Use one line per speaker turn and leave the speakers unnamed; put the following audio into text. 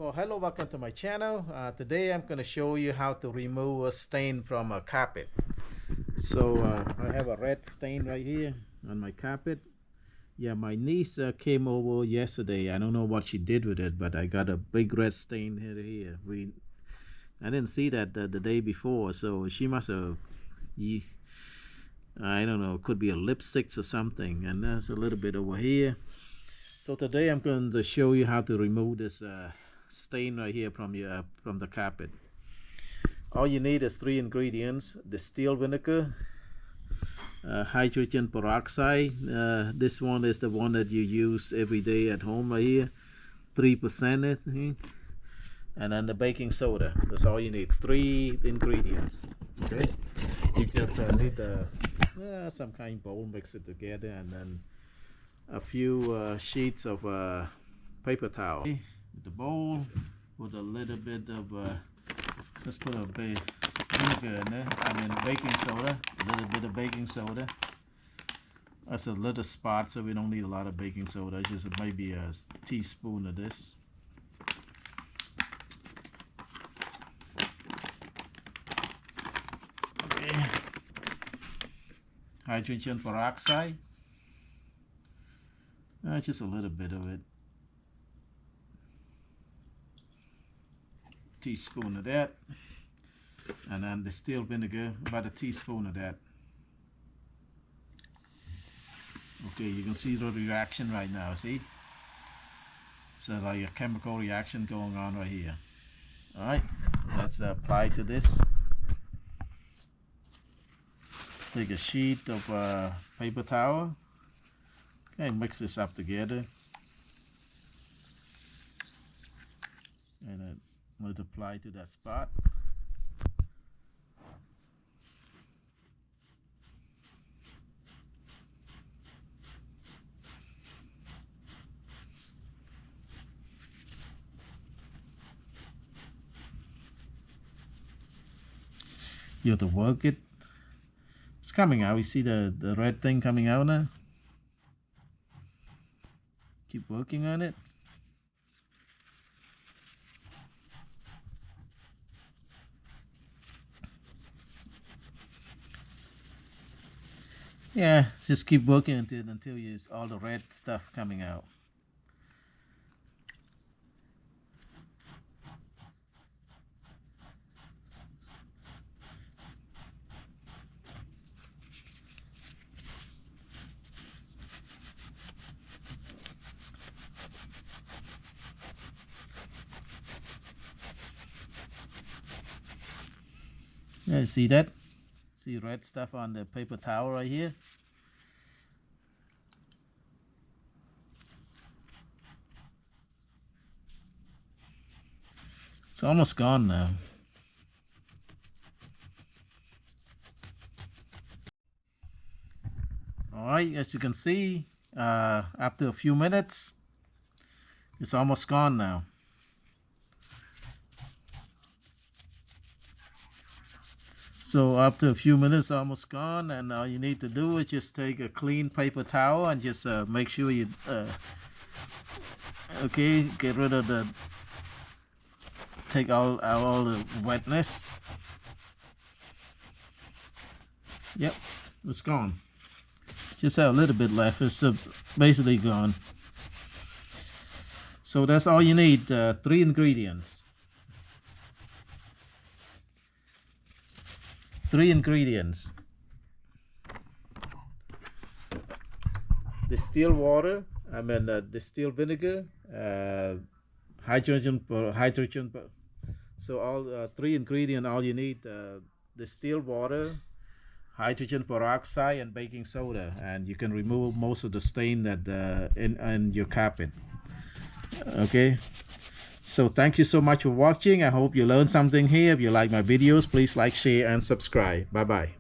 Well, hello, welcome to my channel. Today I'm going to show you how to remove a stain from a carpet. So I have a red stain right here on my carpet. Yeah, my niece came over yesterday. I don't know what she did with it, but I got a big red stain here. I didn't see that the day before, so she must have, I don't know, could be a lipstick or something. And there's a little bit over here. So today I'm going to show you how to remove this stain right here from the carpet. All you need is 3 ingredients: distilled vinegar, hydrogen peroxide. This one is the one that you use every day at home right here, 3%, and then the baking soda. That's all you need. 3 ingredients. Okay, you just need some kind of bowl, mix it together, and then a few sheets of paper towel. The bowl with a little bit of let's put a bit vinegar in there. Baking soda, a little bit of baking soda. That's a little spot, so we don't need a lot of baking soda. Just maybe a teaspoon of this. Okay. Hydrogen peroxide. Just a little bit of it. Teaspoon of that, and then distilled vinegar, about a teaspoon of that. Okay, you can see the reaction right now. See, so like a chemical reaction going on right here. All right, let's apply to this. Take a sheet of paper towel. Okay, mix this up together, and let it apply to that spot. You have to work it. It's coming out. You see the red thing coming out now? Keep working on it. Yeah, just keep working until you see all the red stuff coming out. Yeah, see that? See red stuff on the paper towel right here? It's almost gone now. Alright, as you can see, after a few minutes, it's almost gone now. So after a few minutes, almost gone, and all you need to do is just take a clean paper towel and just make sure you, okay, get rid of take all the wetness. Yep, it's gone. Just have a little bit left. It's basically gone. So that's all you need. 3 ingredients. 3 ingredients. Distilled water. Distilled vinegar. Hydrogen. So all 3 ingredients. All you need: distilled water, hydrogen peroxide, and baking soda, and you can remove most of the stain that in your carpet. Okay. So thank you so much for watching. I hope you learned something here. If you like my videos, please like, share, and subscribe. Bye bye.